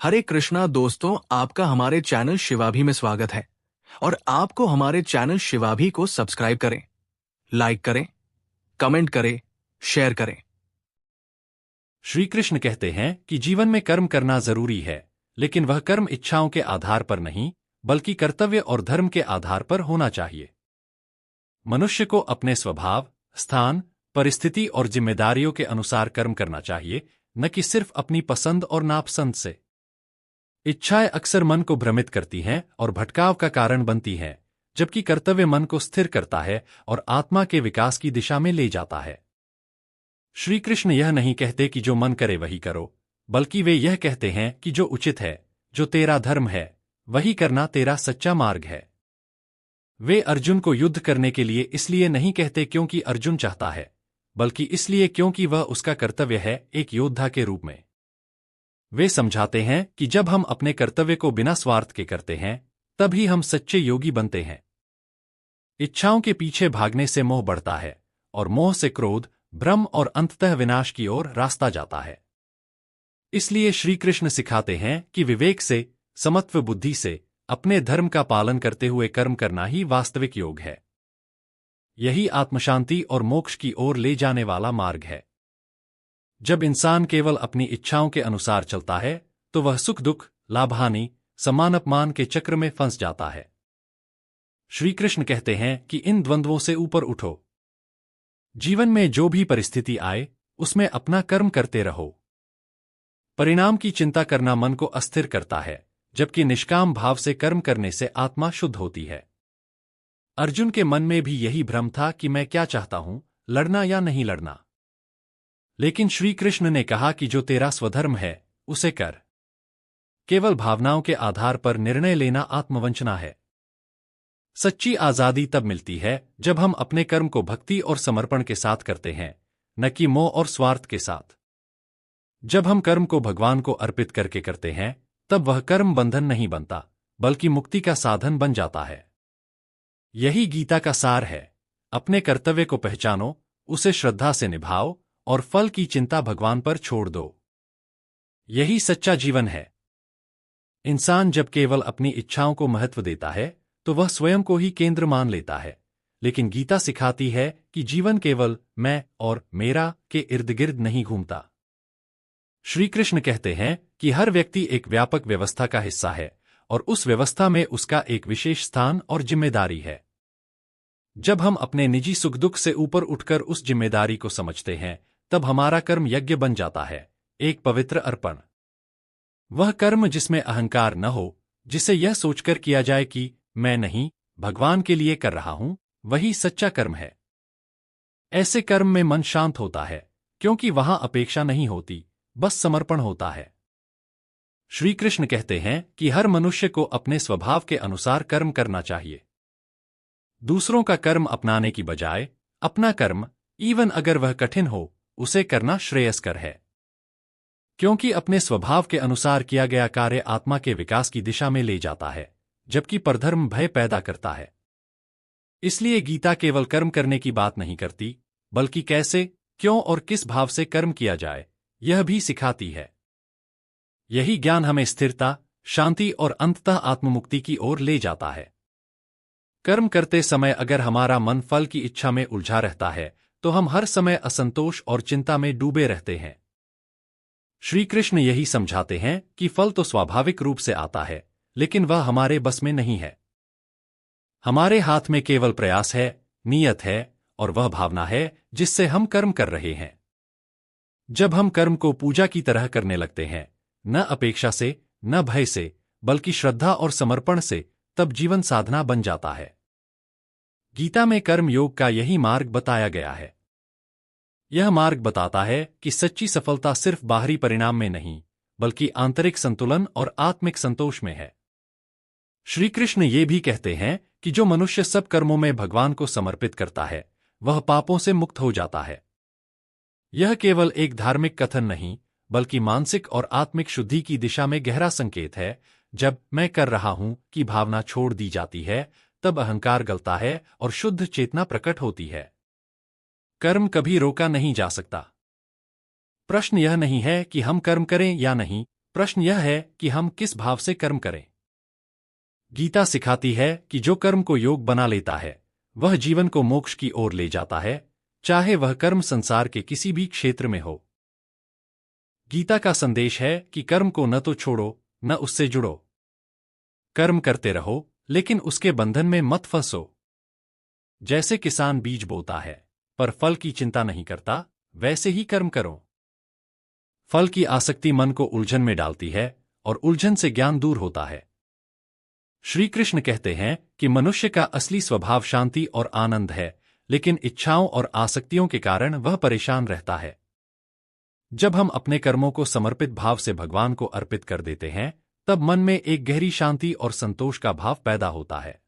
हरे कृष्णा दोस्तों, आपका हमारे चैनल शिवाभी में स्वागत है। और आपको हमारे चैनल शिवाभी को सब्सक्राइब करें, लाइक करें, कमेंट करें, शेयर करें। श्री कृष्ण कहते हैं कि जीवन में कर्म करना जरूरी है, लेकिन वह कर्म इच्छाओं के आधार पर नहीं, बल्कि कर्तव्य और धर्म के आधार पर होना चाहिए। मनुष्य को अपने स्वभाव, स्थान, परिस्थिति और जिम्मेदारियों के अनुसार कर्म करना चाहिए, न कि सिर्फ अपनी पसंद और नापसंद से। इच्छाएं अक्सर मन को भ्रमित करती हैं और भटकाव का कारण बनती हैं, जबकि कर्तव्य मन को स्थिर करता है और आत्मा के विकास की दिशा में ले जाता है। श्री कृष्ण यह नहीं कहते कि जो मन करे वही करो, बल्कि वे यह कहते हैं कि जो उचित है, जो तेरा धर्म है, वही करना तेरा सच्चा मार्ग है। वे अर्जुन को युद्ध करने के लिए इसलिए नहीं कहते क्योंकि अर्जुन चाहता है, बल्कि इसलिए क्योंकि वह उसका कर्तव्य है, एक योद्धा के रूप में। वे समझाते हैं कि जब हम अपने कर्तव्य को बिना स्वार्थ के करते हैं, तभी हम सच्चे योगी बनते हैं। इच्छाओं के पीछे भागने से मोह बढ़ता है, और मोह से क्रोध, भ्रम और अंततः विनाश की ओर रास्ता जाता है। इसलिए श्री कृष्ण सिखाते हैं कि विवेक से, समत्व बुद्धि से, अपने धर्म का पालन करते हुए कर्म करना ही वास्तविक योग है। यही आत्मशांति और मोक्ष की ओर ले जाने वाला मार्ग है। जब इंसान केवल अपनी इच्छाओं के अनुसार चलता है, तो वह सुख दुख, लाभ हानि, सम्मान अपमान के चक्र में फंस जाता है। श्री कृष्ण कहते हैं कि इन द्वंद्वों से ऊपर उठो। जीवन में जो भी परिस्थिति आए, उसमें अपना कर्म करते रहो। परिणाम की चिंता करना मन को अस्थिर करता है, जबकि निष्काम भाव से कर्म करने से आत्मा शुद्ध होती है। अर्जुन के मन में भी यही भ्रम था कि मैं क्या चाहता हूं, लड़ना या नहीं लड़ना। लेकिन श्री कृष्ण ने कहा कि जो तेरा स्वधर्म है, उसे कर। केवल भावनाओं के आधार पर निर्णय लेना आत्मवंचना है। सच्ची आजादी तब मिलती है जब हम अपने कर्म को भक्ति और समर्पण के साथ करते हैं, न कि मोह और स्वार्थ के साथ। जब हम कर्म को भगवान को अर्पित करके करते हैं, तब वह कर्म बंधन नहीं बनता, बल्कि मुक्ति का साधन बन जाता है। यही गीता का सार है। अपने कर्तव्य को पहचानो, उसे श्रद्धा से निभाओ और फल की चिंता भगवान पर छोड़ दो। यही सच्चा जीवन है। इंसान जब केवल अपनी इच्छाओं को महत्व देता है, तो वह स्वयं को ही केंद्र मान लेता है। लेकिन गीता सिखाती है कि जीवन केवल मैं और मेरा के इर्द गिर्द नहीं घूमता। श्री कृष्ण कहते हैं कि हर व्यक्ति एक व्यापक व्यवस्था का हिस्सा है, और उस व्यवस्था में उसका एक विशेष स्थान और जिम्मेदारी है। जब हम अपने निजी सुख दुख से ऊपर उठकर उस जिम्मेदारी को समझते हैं, तब हमारा कर्म यज्ञ बन जाता है, एक पवित्र अर्पण। वह कर्म जिसमें अहंकार न हो, जिसे यह सोचकर किया जाए कि मैं नहीं, भगवान के लिए कर रहा हूं, वही सच्चा कर्म है। ऐसे कर्म में मन शांत होता है, क्योंकि वहां अपेक्षा नहीं होती, बस समर्पण होता है। श्री कृष्ण कहते हैं कि हर मनुष्य को अपने स्वभाव के अनुसार कर्म करना चाहिए। दूसरों का कर्म अपनाने की बजाय अपना कर्म, इवन अगर वह कठिन हो, उसे करना श्रेयस्कर है। क्योंकि अपने स्वभाव के अनुसार किया गया कार्य आत्मा के विकास की दिशा में ले जाता है, जबकि परधर्म भय पैदा करता है। इसलिए गीता केवल कर्म करने की बात नहीं करती, बल्कि कैसे, क्यों और किस भाव से कर्म किया जाए, यह भी सिखाती है। यही ज्ञान हमें स्थिरता, शांति और अंततः आत्ममुक्ति की ओर ले जाता है। कर्म करते समय अगर हमारा मन फल की इच्छा में उलझा रहता है, तो हम हर समय असंतोष और चिंता में डूबे रहते हैं। श्री कृष्ण यही समझाते हैं कि फल तो स्वाभाविक रूप से आता है, लेकिन वह हमारे बस में नहीं है। हमारे हाथ में केवल प्रयास है, नियत है, और वह भावना है जिससे हम कर्म कर रहे हैं। जब हम कर्म को पूजा की तरह करने लगते हैं, न अपेक्षा से, न भय से, बल्कि श्रद्धा और समर्पण से, तब जीवन साधना बन जाता है। गीता में कर्म योग का यही मार्ग बताया गया है। यह मार्ग बताता है कि सच्ची सफलता सिर्फ बाहरी परिणाम में नहीं, बल्कि आंतरिक संतुलन और आत्मिक संतोष में है। श्री कृष्ण ये भी कहते हैं कि जो मनुष्य सब कर्मों में भगवान को समर्पित करता है, वह पापों से मुक्त हो जाता है। यह केवल एक धार्मिक कथन नहीं, बल्कि मानसिक और आत्मिक शुद्धि की दिशा में गहरा संकेत है। जब मैं कर रहा हूं की भावना छोड़ दी जाती है, तब अहंकार गलता है और शुद्ध चेतना प्रकट होती है। कर्म कभी रोका नहीं जा सकता। प्रश्न यह नहीं है कि हम कर्म करें या नहीं, प्रश्न यह है कि हम किस भाव से कर्म करें। गीता सिखाती है कि जो कर्म को योग बना लेता है वह जीवन को मोक्ष की ओर ले जाता है, चाहे वह कर्म संसार के किसी भी क्षेत्र में हो। गीता का संदेश है कि कर्म को न तो छोड़ो न उससे जुड़ो। कर्म करते रहो लेकिन उसके बंधन में मत फंसो। जैसे किसान बीज बोता है पर फल की चिंता नहीं करता, वैसे ही कर्म करो। फल की आसक्ति मन को उलझन में डालती है और उलझन से ज्ञान दूर होता है। श्री कृष्ण कहते हैं कि मनुष्य का असली स्वभाव शांति और आनंद है, लेकिन इच्छाओं और आसक्तियों के कारण वह परेशान रहता है। जब हम अपने कर्मों को समर्पित भाव से भगवान को अर्पित कर देते हैं, तब मन में एक गहरी शांति और संतोष का भाव पैदा होता है।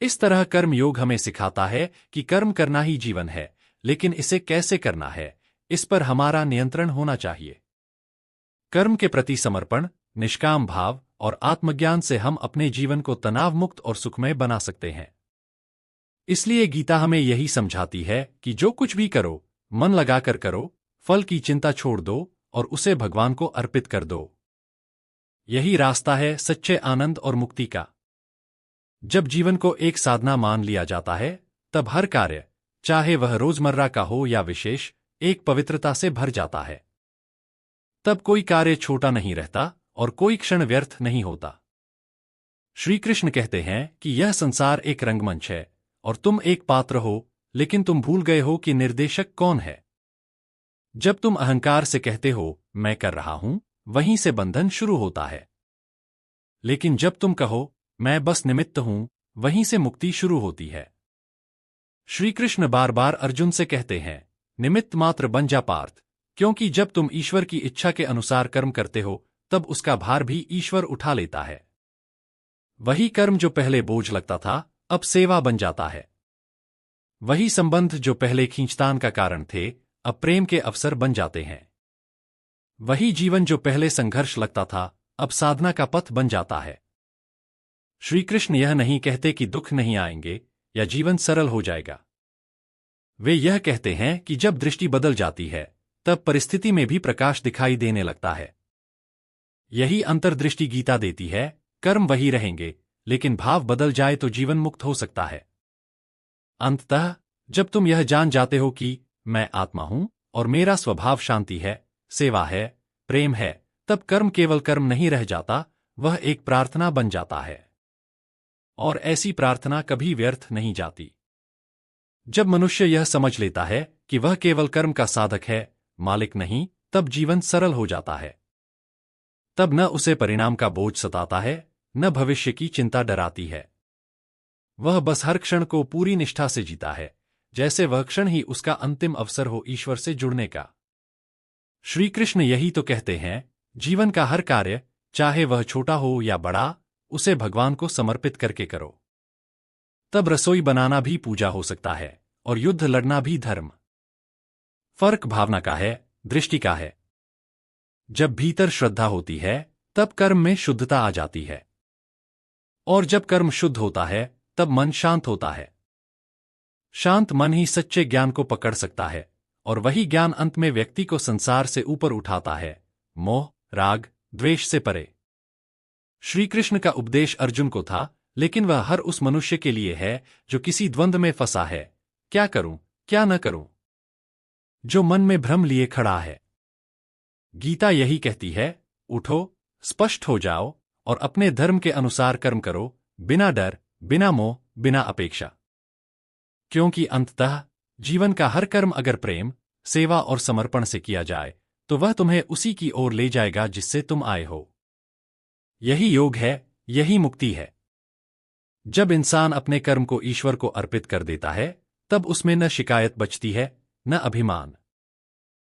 इस तरह कर्म योग हमें सिखाता है कि कर्म करना ही जीवन है, लेकिन इसे कैसे करना है, इस पर हमारा नियंत्रण होना चाहिए। कर्म के प्रति समर्पण, निष्काम भाव और आत्मज्ञान से हम अपने जीवन को तनाव मुक्त और सुखमय बना सकते हैं। इसलिए गीता हमें यही समझाती है कि जो कुछ भी करो, मन लगाकर करो, फल की चिंता छोड़ दो और उसे भगवान को अर्पित कर दो। यही रास्ता है सच्चे आनंद और मुक्ति का। जब जीवन को एक साधना मान लिया जाता है, तब हर कार्य, चाहे वह रोजमर्रा का हो या विशेष, एक पवित्रता से भर जाता है। तब कोई कार्य छोटा नहीं रहता और कोई क्षण व्यर्थ नहीं होता। श्री कृष्ण कहते हैं कि यह संसार एक रंगमंच है और तुम एक पात्र हो, लेकिन तुम भूल गए हो कि निर्देशक कौन है। जब तुम अहंकार से कहते हो मैं कर रहा हूं, वहीं से बंधन शुरू होता है। लेकिन जब तुम कहो मैं बस निमित्त हूं, वहीं से मुक्ति शुरू होती है। श्री कृष्ण बार बार अर्जुन से कहते हैं, निमित्त मात्र बन जा पार्थ, क्योंकि जब तुम ईश्वर की इच्छा के अनुसार कर्म करते हो, तब उसका भार भी ईश्वर उठा लेता है। वही कर्म जो पहले बोझ लगता था, अब सेवा बन जाता है। वही संबंध जो पहले खींचतान का कारण थे, अब प्रेम के अवसर बन जाते हैं। वही जीवन जो पहले संघर्ष लगता था, अब साधना का पथ बन जाता है। श्री कृष्ण यह नहीं कहते कि दुख नहीं आएंगे या जीवन सरल हो जाएगा। वे यह कहते हैं कि जब दृष्टि बदल जाती है, तब परिस्थिति में भी प्रकाश दिखाई देने लगता है। यही अंतर्दृष्टि गीता देती है। कर्म वही रहेंगे, लेकिन भाव बदल जाए तो जीवन मुक्त हो सकता है। अंततः जब तुम यह जान जाते हो कि मैं आत्मा हूं और मेरा स्वभाव शांति है, सेवा है, प्रेम है, तब कर्म केवल कर्म नहीं रह जाता, वह एक प्रार्थना बन जाता है। और ऐसी प्रार्थना कभी व्यर्थ नहीं जाती। जब मनुष्य यह समझ लेता है कि वह केवल कर्म का साधक है, मालिक नहीं, तब जीवन सरल हो जाता है। तब न उसे परिणाम का बोझ सताता है, न भविष्य की चिंता डराती है। वह बस हर क्षण को पूरी निष्ठा से जीता है, जैसे वह क्षण ही उसका अंतिम अवसर हो ईश्वर से जुड़ने का। श्री कृष्ण यही तो कहते हैं, जीवन का हर कार्य, चाहे वह छोटा हो या बड़ा, उसे भगवान को समर्पित करके करो। तब रसोई बनाना भी पूजा हो सकता है और युद्ध लड़ना भी धर्म। फर्क भावना का है, दृष्टि का है। जब भीतर श्रद्धा होती है, तब कर्म में शुद्धता आ जाती है। और जब कर्म शुद्ध होता है, तब मन शांत होता है। शांत मन ही सच्चे ज्ञान को पकड़ सकता है, और वही ज्ञान अंत में व्यक्ति को संसार से ऊपर उठाता है, मोह, राग, द्वेष से परे। श्री कृष्ण का उपदेश अर्जुन को था, लेकिन वह हर उस मनुष्य के लिए है जो किसी द्वंद्व में फंसा है, क्या करूं, क्या न करूं, जो मन में भ्रम लिए खड़ा है। गीता यही कहती है, उठो, स्पष्ट हो जाओ और अपने धर्म के अनुसार कर्म करो, बिना डर, बिना मोह, बिना अपेक्षा। क्योंकि अंततः जीवन का हर कर्म अगर प्रेम, सेवा और समर्पण से किया जाए, तो वह तुम्हें उसी की ओर ले जाएगा जिससे तुम आए हो। यही योग है, यही मुक्ति है। जब इंसान अपने कर्म को ईश्वर को अर्पित कर देता है, तब उसमें न शिकायत बचती है, न अभिमान।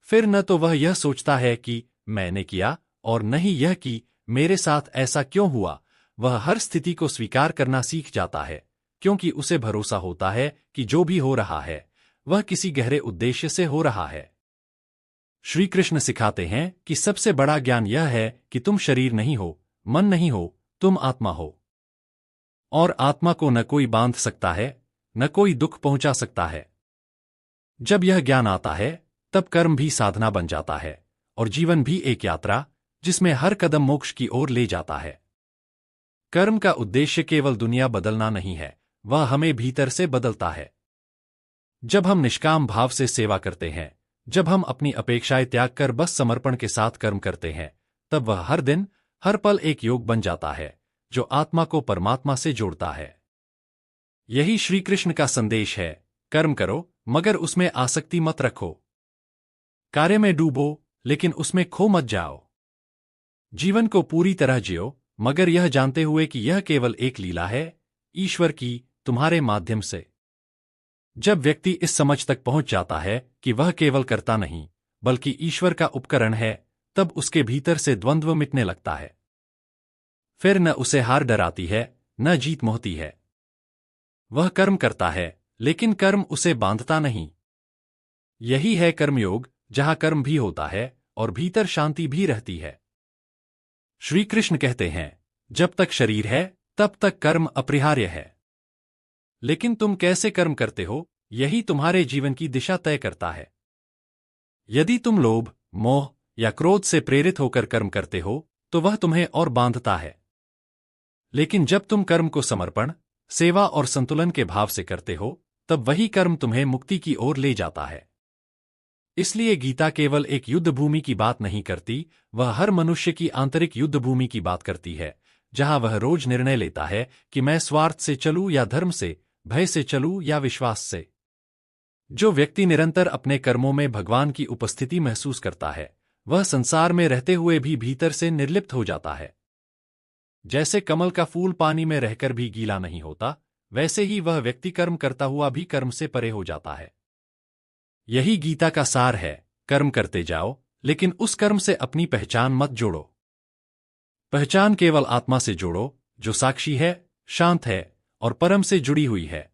फिर न तो वह यह सोचता है कि मैंने किया, और न ही यह कि मेरे साथ ऐसा क्यों हुआ। वह हर स्थिति को स्वीकार करना सीख जाता है, क्योंकि उसे भरोसा होता है कि जो भी हो रहा है, वह किसी गहरे उद्देश्य से हो रहा है। श्री कृष्ण सिखाते हैं कि सबसे बड़ा ज्ञान यह है कि तुम शरीर नहीं हो, मन नहीं हो, तुम आत्मा हो। और आत्मा को न कोई बांध सकता है, न कोई दुख पहुंचा सकता है। जब यह ज्ञान आता है, तब कर्म भी साधना बन जाता है और जीवन भी एक यात्रा, जिसमें हर कदम मोक्ष की ओर ले जाता है। कर्म का उद्देश्य केवल दुनिया बदलना नहीं है, वह हमें भीतर से बदलता है। जब हम निष्काम भाव से सेवा करते हैं, जब हम अपनी अपेक्षाएं त्याग कर बस समर्पण के साथ कर्म करते हैं, तब वह हर दिन, हर पल एक योग बन जाता है जो आत्मा को परमात्मा से जोड़ता है। यही श्री कृष्ण का संदेश है, कर्म करो मगर उसमें आसक्ति मत रखो। कार्य में डूबो लेकिन उसमें खो मत जाओ। जीवन को पूरी तरह जियो मगर यह जानते हुए कि यह केवल एक लीला है, ईश्वर की, तुम्हारे माध्यम से। जब व्यक्ति इस समझ तक पहुंच जाता है कि वह केवल कर्ता नहीं बल्कि ईश्वर का उपकरण है, तब उसके भीतर से द्वंद्व मिटने लगता है। फिर न उसे हार डराती है, न जीत मोहती है। वह कर्म करता है लेकिन कर्म उसे बांधता नहीं। यही है कर्मयोग, जहां कर्म भी होता है और भीतर शांति भी रहती है। श्री कृष्ण कहते हैं, जब तक शरीर है तब तक कर्म अपरिहार्य है। लेकिन तुम कैसे कर्म करते हो, यही तुम्हारे जीवन की दिशा तय करता है। यदि तुम लोभ, मोह या क्रोध से प्रेरित होकर कर्म करते हो तो वह तुम्हें और बांधता है। लेकिन जब तुम कर्म को समर्पण, सेवा और संतुलन के भाव से करते हो, तब वही कर्म तुम्हें मुक्ति की ओर ले जाता है। इसलिए गीता केवल एक युद्ध भूमि की बात नहीं करती, वह हर मनुष्य की आंतरिक युद्ध भूमि की बात करती है, जहां वह रोज निर्णय लेता है कि मैं स्वार्थ से चलूं या धर्म से, भय से चलूं या विश्वास से। जो व्यक्ति निरंतर अपने कर्मों में भगवान की उपस्थिति महसूस करता है, वह संसार में रहते हुए भी भीतर से निर्लिप्त हो जाता है। जैसे कमल का फूल पानी में रहकर भी गीला नहीं होता, वैसे ही वह व्यक्ति कर्म करता हुआ भी कर्म से परे हो जाता है। यही गीता का सार है, कर्म करते जाओ लेकिन उस कर्म से अपनी पहचान मत जोड़ो। पहचान केवल आत्मा से जोड़ो, जो साक्षी है, शांत है और परम से जुड़ी हुई है।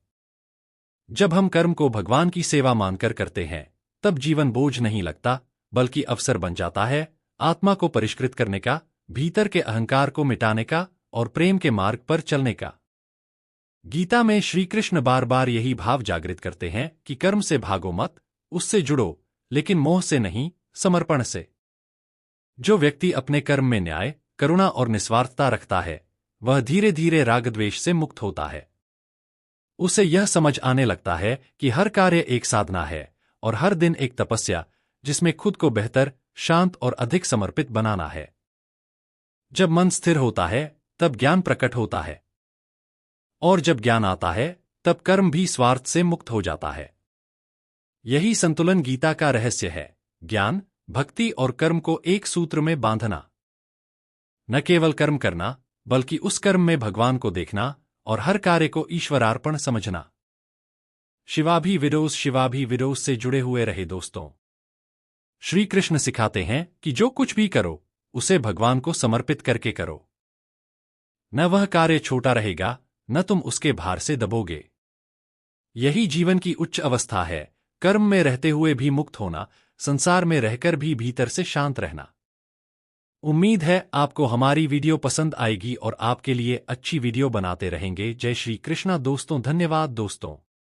जब हम कर्म को भगवान की सेवा मानकर करते हैं, तब जीवन बोझ नहीं लगता बल्कि अवसर बन जाता है आत्मा को परिष्कृत करने का, भीतर के अहंकार को मिटाने का और प्रेम के मार्ग पर चलने का। गीता में श्री कृष्ण बार बार यही भाव जागृत करते हैं कि कर्म से भागो मत, उससे जुड़ो, लेकिन मोह से नहीं, समर्पण से। जो व्यक्ति अपने कर्म में न्याय, करुणा और निस्वार्थता रखता है, वह धीरे धीरे राग द्वेष से मुक्त होता है। उसे यह समझ आने लगता है कि हर कार्य एक साधना है और हर दिन एक तपस्या, जिसमें खुद को बेहतर, शांत और अधिक समर्पित बनाना है। जब मन स्थिर होता है तब ज्ञान प्रकट होता है, और जब ज्ञान आता है तब कर्म भी स्वार्थ से मुक्त हो जाता है। यही संतुलन गीता का रहस्य है, ज्ञान, भक्ति और कर्म को एक सूत्र में बांधना। न केवल कर्म करना बल्कि उस कर्म में भगवान को देखना और हर कार्य को ईश्वरार्पण समझना। शिवाभिविरोध से जुड़े हुए रहे दोस्तों। श्री कृष्ण सिखाते हैं कि जो कुछ भी करो उसे भगवान को समर्पित करके करो। न वह कार्य छोटा रहेगा, न तुम उसके भार से दबोगे। यही जीवन की उच्च अवस्था है, कर्म में रहते हुए भी मुक्त होना, संसार में रहकर भी भीतर से शांत रहना। उम्मीद है आपको हमारी वीडियो पसंद आएगी और आपके लिए अच्छी वीडियो बनाते रहेंगे। जय श्री कृष्णा दोस्तों, धन्यवाद दोस्तों।